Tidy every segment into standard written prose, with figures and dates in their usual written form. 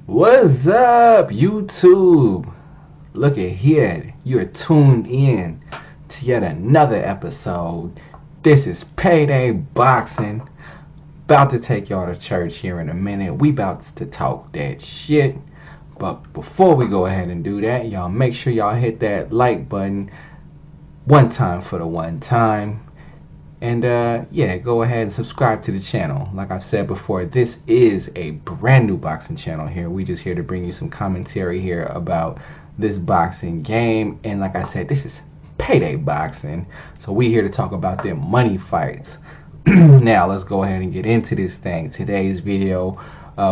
What's up, YouTube? Look at here. You're tuned in to yet another episode. This is Payday Boxing. About to take y'all to church here in a minute. We about to talk that shit. But before we go ahead and do that, y'all make sure y'all hit that like button one time for the one time. And yeah, go ahead and subscribe to the channel. Like I've said before, this is a brand new boxing channel here. We just here to bring you some commentary here about this boxing game. And like I said, this is Payday Boxing. So we here to talk about them money fights. Now let's go ahead and get into this thing. Today's video,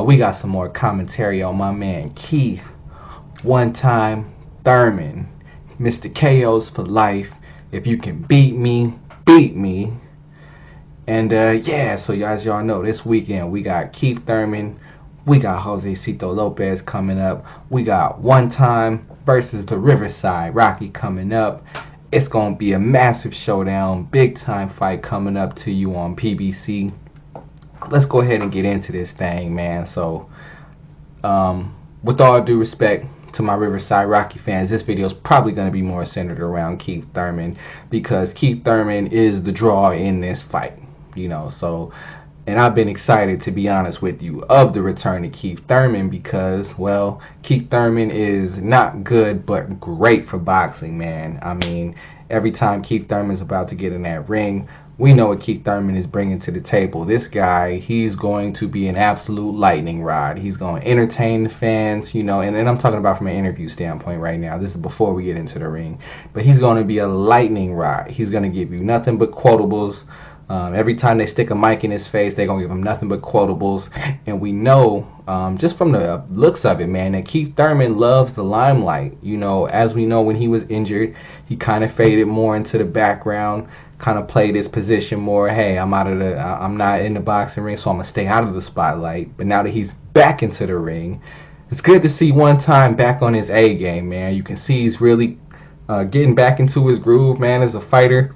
we got some more commentary on my man Keith Thurman. Mr. KOs for life. If you can beat me, beat me. And yeah, so as y'all know, this weekend we got Keith Thurman, we got Josesito Lopez coming up, we got One Time versus the Riverside Rocky coming up. It's gonna be a massive showdown, big time fight coming up to you on PBC. Let's go ahead and get into this thing, man. So with all due respect to my Riverside Rocky fans, this video is probably going to be more centered around Keith Thurman because Keith Thurman is the draw in this fight, you know. So, and I've been excited, to be honest with you, of the return of Keith Thurman because, well, Keith Thurman is not good but great for boxing, man. I mean, every time Keith Thurman's about to get in that ring, we know what Keith Thurman is bringing to the table. This guy, he's going to be an absolute lightning rod. He's going to entertain the fans, you know, and I'm talking about from an interview standpoint right now. This is before we get into the ring. But he's going to be a lightning rod. He's going to give you nothing but quotables. Every time they stick a mic in his face, they're going to give him nothing but quotables. And we know, just from the looks of it, man, that Keith Thurman loves the limelight. You know, as we know, when he was injured, he kind of faded more into the background, kind of played his position more. Hey, I'm not in the boxing ring, so I'm going to stay out of the spotlight. But now that he's back into the ring, it's good to see One Time back on his A game, man. You can see he's really getting back into his groove, man, as a fighter.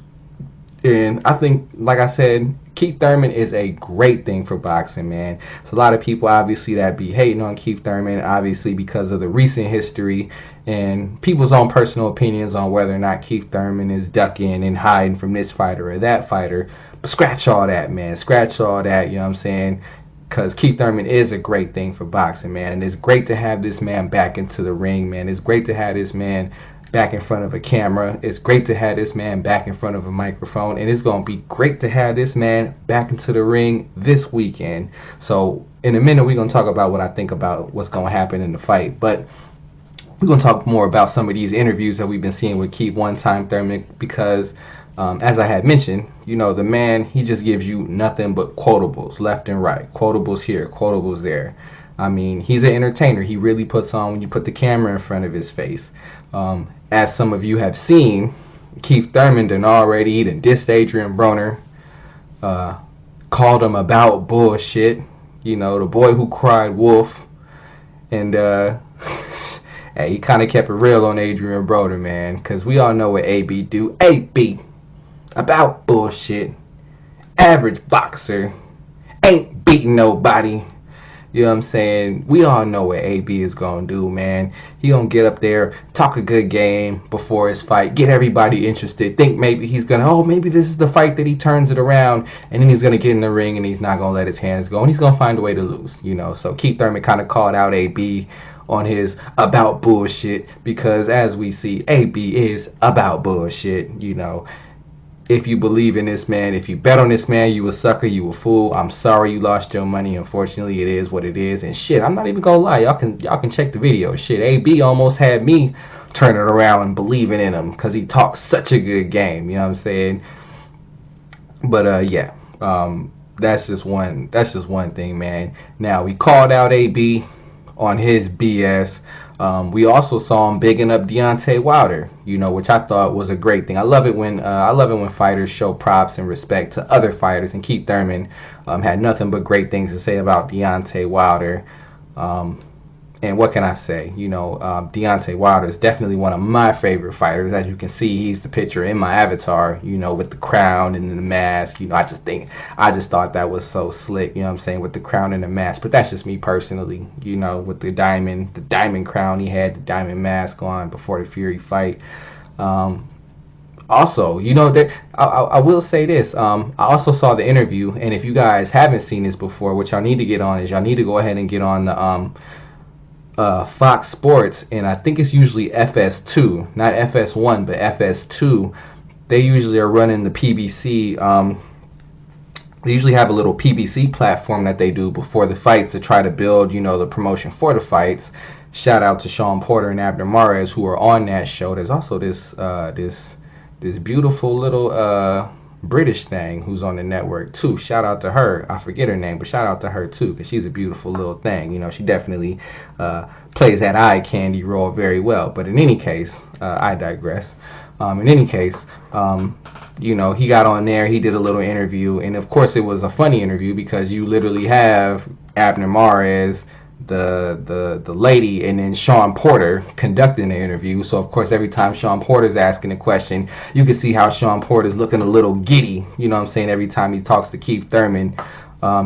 And I think, like I said, Keith Thurman is a great thing for boxing, man. So a lot of people, obviously, that be hating on Keith Thurman, obviously, because of the recent history and people's own personal opinions on whether or not Keith Thurman is ducking and hiding from this fighter or that fighter. But scratch all that, man. Scratch all that, you know what I'm saying? Because Keith Thurman is a great thing for boxing, man. And it's great to have this man back into the ring, man. It's great to have this man back in front of a camera. It's great to have this man back in front of a microphone, and it's going to be great to have this man back into the ring this weekend. So in a minute, we're going to talk about what I think about what's going to happen in the fight, but we're going to talk more about some of these interviews that we've been seeing with Keith One Time Thurman because as I had mentioned, you know, the man, he just gives you nothing but quotables left and right. Quotables here, quotables there. I mean, he's an entertainer. He really puts on when you put the camera in front of his face. As some of you have seen, Keith Thurman done dissed Adrian Broner, called him about bullshit, you know, the boy who cried wolf, and hey, he kind of kept it real on Adrian Broner, man, because we all know what AB do. AB, about bullshit, average boxer, ain't beating nobody. You know what I'm saying? We all know what AB is going to do, man. He going to get up there, talk a good game before his fight, get everybody interested, think maybe he's going to, oh, maybe this is the fight that he turns it around, and then he's going to get in the ring and he's not going to let his hands go, and he's going to find a way to lose, you know. So Keith Thurman kind of called out AB on his about bullshit because, as we see, AB is about bullshit, you know. If you believe in this man, if you bet on this man, you a sucker, you a fool. I'm sorry you lost your money. Unfortunately, it is what it is. And shit, I'm not even gonna lie. Y'all can check the video. Shit, AB almost had me turning around and believing in him because he talks such a good game. You know what I'm saying? But yeah, that's just one thing, man. Now we called out AB on his BS. We also saw him bigging up Deontay Wilder, you know, which I thought was a great thing. I love it when fighters show props and respect to other fighters. And Keith Thurman had nothing but great things to say about Deontay Wilder. And what can I say? Deontay Wilder is definitely one of my favorite fighters. As you can see, he's the picture in my avatar, with the crown and the mask. I just thought that was so slick, what I'm saying, with the crown and the mask. But that's just me personally, with the diamond crown he had, the diamond mask on before the Fury fight. Also, that I will say this. I also saw the interview, and if you guys haven't seen this before, what y'all need to get on is y'all need to go ahead and get on the Fox Sports, and I think it's usually FS2, not FS1, but FS2. They usually are running the PBC. They usually have a little PBC platform that they do before the fights to try to build, the promotion for the fights. Shout out to Sean Porter and Abner Mares who are on that show. There's also this beautiful little British thing who's on the network too. Shout out to her. I forget her name, but shout out to her too, because she's a beautiful little thing. She definitely plays that eye candy role very well. But in any case, I digress. In any case, he got on there, he did a little interview, and of course it was a funny interview because you literally have Abner Mares, the lady, and then Sean Porter conducting the interview. So of course every time Sean Porter's asking a question, you can see how Sean Porter's looking a little giddy, every time he talks to Keith Thurman.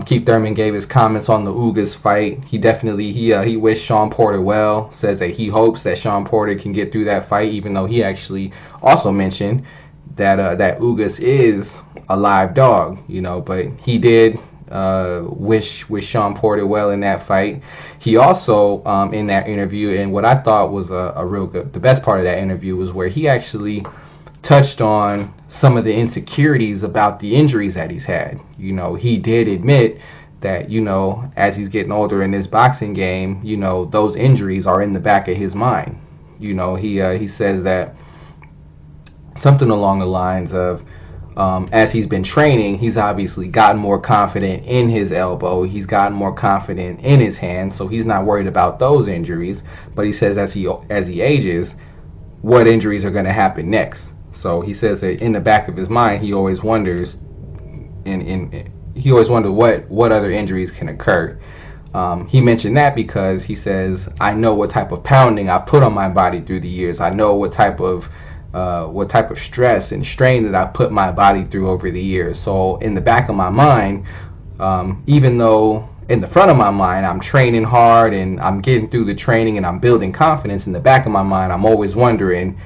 Keith Thurman gave his comments on the Ugas fight. He definitely he wished Sean Porter well, says that he hopes that Sean Porter can get through that fight, even though he actually also mentioned that Ugas is a live dog, but he did wish Sean Porter well in that fight. He also in that interview, and what I thought was a real good, the best part of that interview was where he actually touched on some of the insecurities about the injuries that he's had. He did admit that, as he's getting older in this boxing game, those injuries are in the back of his mind. He says that something along the lines of, as he's been training, he's obviously gotten more confident in his elbow. He's gotten more confident in his hand, so he's not worried about those injuries. But he says as he ages, what injuries are going to happen next? So he says that in the back of his mind, he always wonders, what other injuries can occur. He mentioned that because he says, I know what type of pounding I put on my body through the years. I know what type of stress and strain that I put my body through over the years. So in the back of my mind, even though in the front of my mind I'm training hard and I'm getting through the training and I'm building confidence, in the back of my mind I'm always wondering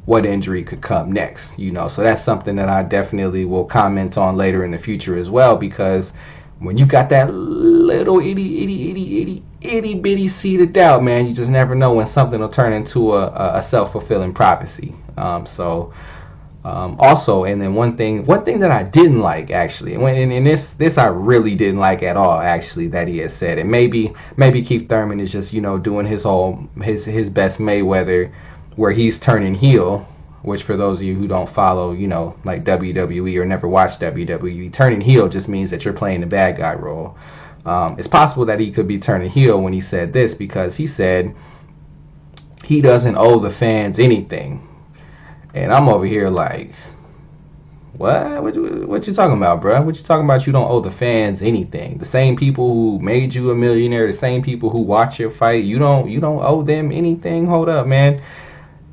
what injury could come next. So that's something that I definitely will comment on later in the future as well, because when you got that little itty bitty seed of doubt, man, you just never know when something will turn into a self-fulfilling prophecy. Also, and then one thing that I didn't like, actually, and this I really didn't like at all, actually, that he has said, and maybe Keith Thurman is just doing his best Mayweather, where he's turning heel, which for those of you who don't follow, like WWE or never watched WWE, turning heel just means that you're playing the bad guy role. It's possible that he could be turning heel when he said this, because he said he doesn't owe the fans anything. And I'm over here like, what? What you talking about, bro? What you talking about? You don't owe the fans anything. The same people who made you a millionaire, the same people who watch your fight, you don't owe them anything? Hold up, man.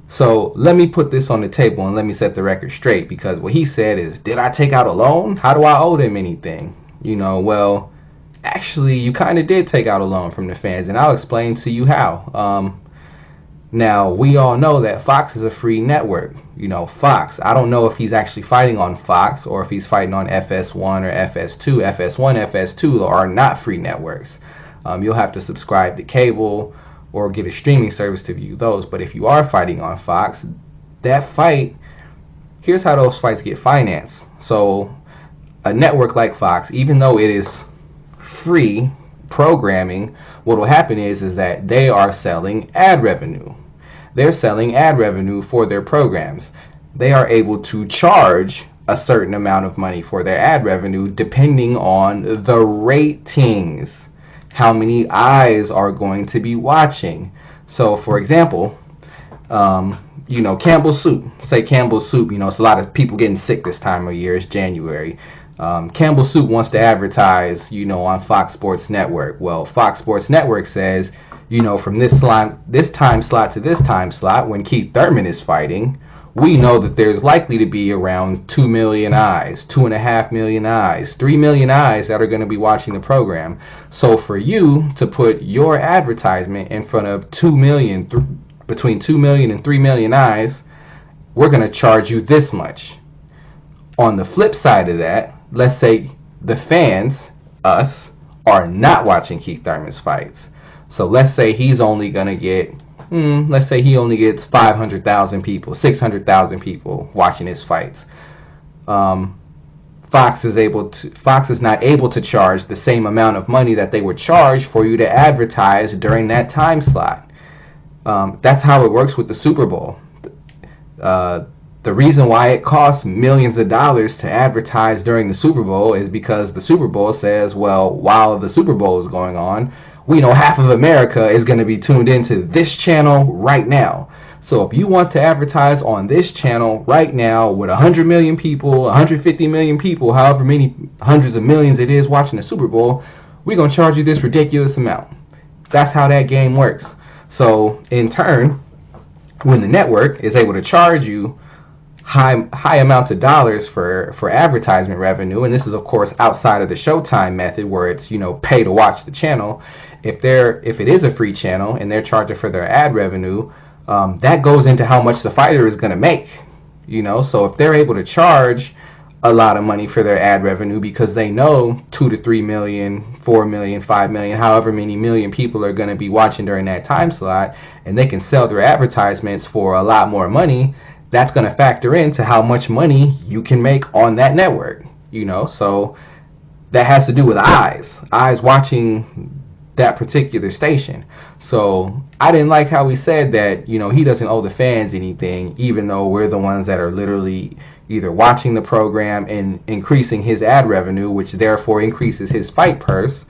So let me put this on the table and let me set the record straight, because what he said is, did I take out a loan? How do I owe them anything? Well, actually, you kind of did take out a loan from the fans, and I'll explain to you how. Now, we all know that Fox is a free network. Fox, I don't know if he's actually fighting on Fox or if he's fighting on FS1 or FS2. FS1, FS2 are not free networks. You'll have to subscribe to cable or get a streaming service to view those. But if you are fighting on Fox, that fight, here's how those fights get financed. So a network like Fox, even though it is free programming, what will happen is that they are selling ad revenue. They're selling ad revenue for their programs. They are able to charge a certain amount of money for their ad revenue depending on the ratings. How many eyes are going to be watching? So, for example, Campbell's Soup. Say Campbell's Soup. It's a lot of people getting sick this time of year. It's January. Campbell's Soup wants to advertise, on Fox Sports Network. Well, Fox Sports Network says from this time slot to this time slot when Keith Thurman is fighting, we know that there's likely to be around 2 million eyes, 2.5 million eyes, 3 million eyes that are going to be watching the program. So for you to put your advertisement in front of between 2 million and 3 million eyes, we're going to charge you this much. On the flip side of that, let's say the fans, us, are not watching Keith Thurman's fights. So let's say he's only going to get, let's say he only gets 500,000 people, 600,000 people watching his fights. Fox is not able to charge the same amount of money that they would charge for you to advertise during that time slot. That's how it works with the Super Bowl. The reason why it costs millions of dollars to advertise during the Super Bowl is because the Super Bowl says, well, while the Super Bowl is going on, we know half of America is going to be tuned into this channel right now. So if you want to advertise on this channel right now with 100 million people, 150 million people, however many hundreds of millions it is watching the Super Bowl, we're going to charge you this ridiculous amount. That's how that game works. So in turn, when the network is able to charge you high amounts of dollars for advertisement revenue, and this is of course outside of the Showtime method where it's pay to watch the channel. If it is a free channel and they're charging for their ad revenue, that goes into how much the fighter is going to make. So if they're able to charge a lot of money for their ad revenue because they know 2 to 3 million, 4 million, 5 million, however many million people are going to be watching during that time slot, and they can sell their advertisements for a lot more money, that's going to factor into how much money you can make on that network. So that has to do with eyes watching that particular station. So I didn't like how he said that he doesn't owe the fans anything, even though we're the ones that are literally either watching the program and increasing his ad revenue, which therefore increases his fight purse.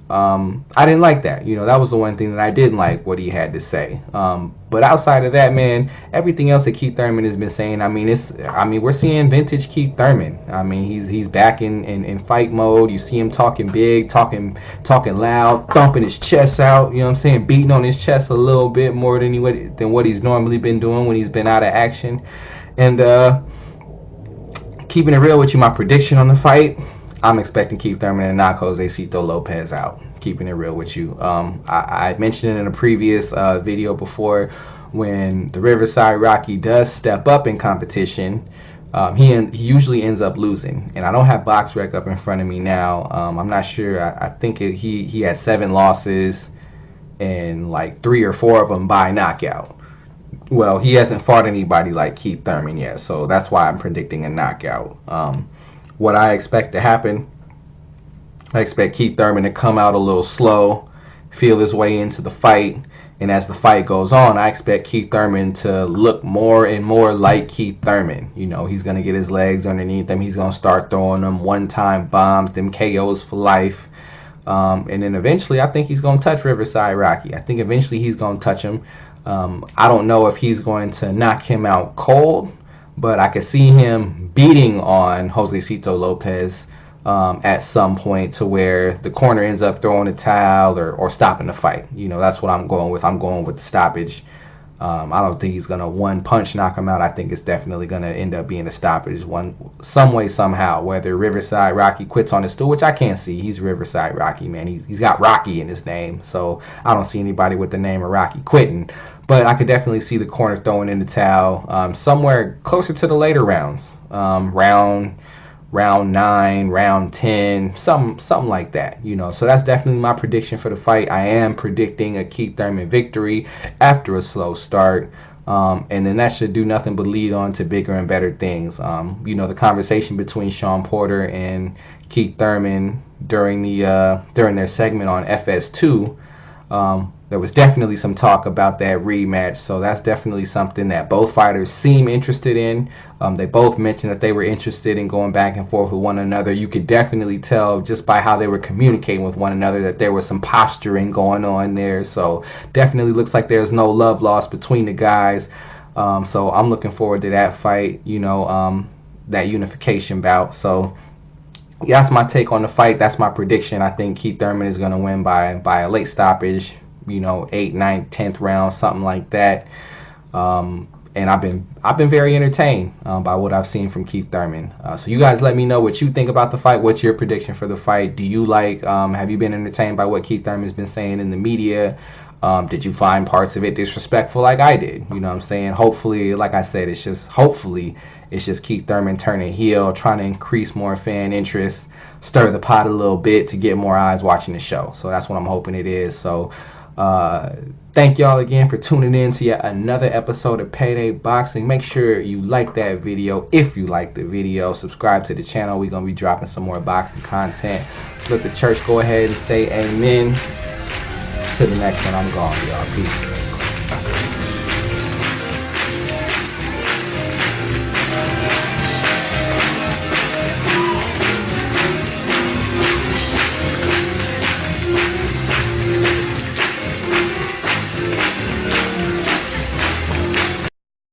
I didn't like that. That was the one thing that I didn't like what he had to say. But outside of that, man, everything else that Keith Thurman has been saying, we're seeing vintage Keith Thurman. He's back in fight mode. You see him talking big, talking loud, thumping his chest out. Beating on his chest a little bit more than what he's normally been doing when he's been out of action. And keeping it real with you, my prediction on the fight, I'm expecting Keith Thurman to knock Josesito Lopez out. Keeping it real with you. I mentioned it in a previous video before, when the Riverside Rocky does step up in competition, he usually ends up losing. And I don't have box rec up in front of me now. I'm not sure. I think he had 7 losses and like 3 or 4 of them by knockout. Well, he hasn't fought anybody like Keith Thurman yet, so that's why I'm predicting a knockout. What I expect to happen, I expect Keith Thurman to come out a little slow, feel his way into the fight, and as the fight goes on, I expect Keith Thurman to look more and more like Keith Thurman. He's going to get his legs underneath him, he's going to start throwing them one-time bombs, them KOs for life, and then eventually I think he's going to touch Riverside Rocky. I think eventually he's going to touch him. I don't know if he's going to knock him out cold, but I could see him beating on Josesito Lopez at some point to where the corner ends up throwing a towel or stopping the fight. That's what I'm going with. I'm going with the stoppage. I don't think he's going to one punch knock him out. I think it's definitely going to end up being a stoppage some way, somehow, whether Riverside Rocky quits on his stool, which I can't see. He's Riverside Rocky, man. He's got Rocky in his name, so I don't see anybody with the name of Rocky quitting. But I could definitely see the corner throwing in the towel somewhere closer to the later rounds, round 9, round 10, something like that. So that's definitely my prediction for the fight. I am predicting a Keith Thurman victory after a slow start, and then that should do nothing but lead on to bigger and better things. The conversation between Sean Porter and Keith Thurman during their segment on FS2. There was definitely some talk about that rematch, so that's definitely something that both fighters seem interested in. They both mentioned that they were interested in going back and forth with one another. You could definitely tell just by how they were communicating with one another that there was some posturing going on there, so definitely looks like there's no love lost between the guys. So I'm looking forward to that fight, that unification bout. So yeah, that's my take on the fight. That's my prediction. I think Keith Thurman is going to win by a late stoppage, you know, 8th, 9th, 10th round, something like that. And I've been very entertained by what I've seen from Keith Thurman. So you guys let me know what you think about the fight. What's your prediction for the fight? Do you like? Have you been entertained by what Keith Thurman's been saying in the media? Did you find parts of it disrespectful like I did? You know what I'm saying? Hopefully, like I said, hopefully it's just Keith Thurman turning heel, trying to increase more fan interest, stir the pot a little bit to get more eyes watching the show. So that's what I'm hoping it is. So thank y'all again for tuning in to yet another episode of Payday Boxing. Make sure you like that video. If you like the video, subscribe to the channel. We're going to be dropping some more boxing content. Let the church go ahead and say amen. To the next one, I'm gone, y'all. Peace.